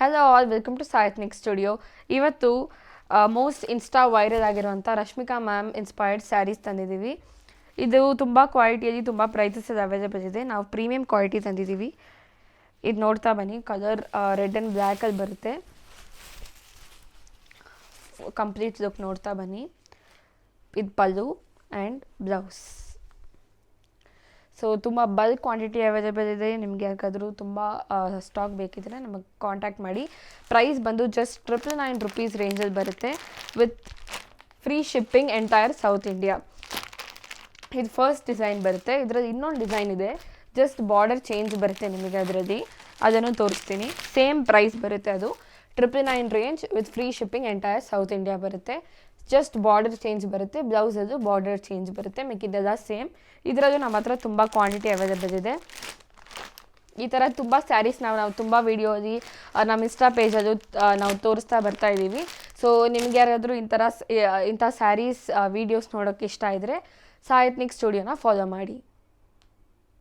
Hello all, welcome to ಸಾಯತ್ನಿಕ್ studio. ಇವತ್ತು most insta viral ಆಗಿರುವಂಥ ರಶ್ಮಿಕಾ ಮ್ಯಾಮ್ ಇನ್ಸ್ಪೈರ್ಡ್ ಸ್ಯಾರೀಸ್ ತಂದಿದ್ದೀವಿ. ಇದು ತುಂಬ ಕ್ವಾಲಿಟಿಯಲ್ಲಿ ತುಂಬ ಪ್ರೈಸಸ್ ಅವೈಲೇಬಲ್ ಇದೆ. ನಾವು ಪ್ರೀಮಿಯಂ ಕ್ವಾಲಿಟಿ ತಂದಿದ್ದೀವಿ. ಇದು ನೋಡ್ತಾ ಬನ್ನಿ. ಕಲರ್ ರೆಡ್ ಆ್ಯಂಡ್ ಬ್ಲ್ಯಾಕಲ್ಲಿ ಬರುತ್ತೆ. ಕಂಪ್ಲೀಟ್ ಲುಕ್ ನೋಡ್ತಾ ಬನ್ನಿ. ಇದು ಪಲ್ಲು ಆ್ಯಂಡ್ ಬ್ಲೌಸ್. ಸೊ ತುಂಬ ಬಲ್ಕ್ ಕ್ವಾಂಟಿಟಿ ಅವೈಲೇಬಲ್ ಇದೆ. ನಿಮಗೆ ಯಾಕಾದರೂ ತುಂಬ ಸ್ಟಾಕ್ ಬೇಕಿದ್ರೆ ನಮಗೆ ಕಾಂಟ್ಯಾಕ್ಟ್ ಮಾಡಿ. ಪ್ರೈಸ್ ಬಂದು ಜಸ್ಟ್ 999 ರುಪೀಸ್ ರೇಂಜಲ್ಲಿ ಬರುತ್ತೆ with free shipping entire south India. ಇದು ಫಸ್ಟ್ ಡಿಸೈನ್ ಬರುತ್ತೆ. ಇದರಲ್ಲಿ ಇನ್ನೊಂದು ಡಿಸೈನ್ ಇದೆ, ಜಸ್ಟ್ ಬಾರ್ಡರ್ ಚೇಂಜ್ ಬರುತ್ತೆ ನಿಮಗೆ. ಅದರಲ್ಲಿ ಅದನ್ನು ತೋರಿಸ್ತೀನಿ. ಸೇಮ್ ಪ್ರೈಸ್ ಬರುತ್ತೆ. ಅದು 999 range with free shipping entire south India ಬರುತ್ತೆ. ಜಸ್ಟ್ ಬಾರ್ಡರ್ ಚೇಂಜ್ ಬರುತ್ತೆ, ಬ್ಲೌಸಲ್ಲೂ ಬಾರ್ಡರ್ ಚೇಂಜ್ ಬರುತ್ತೆ. ಮಿಕ್ಕಿದ್ದೆಲ್ಲ ಸೇಮ್. ಇದರಲ್ಲೂ ನಮ್ಮ ಹತ್ರ ತುಂಬ ಕ್ವಾಂಟಿಟಿ ಅವೈಲೇಬಲ್ ಇದೆ. ಈ ಥರ ತುಂಬ ಸ್ಯಾರೀಸ್ ನಾವು ತುಂಬ ವೀಡಿಯೋಲಿ ನಮ್ಮ ಇನ್ಸ್ಟಾ ಪೇಜಲ್ಲೂ ನಾವು ತೋರಿಸ್ತಾ ಬರ್ತಾ ಇದ್ದೀವಿ. ಸೊ ನಿಮ್ಗೆ ಯಾರಾದರೂ ಇಂಥ ಸ್ಯಾರೀಸ್ ವೀಡಿಯೋಸ್ ನೋಡೋಕ್ಕೆ ಇಷ್ಟ ಇದ್ದರೆ ಸಾಯತ್ನಿಕ್ ಸ್ಟುಡಿಯೋನ ಫಾಲೋ ಮಾಡಿ.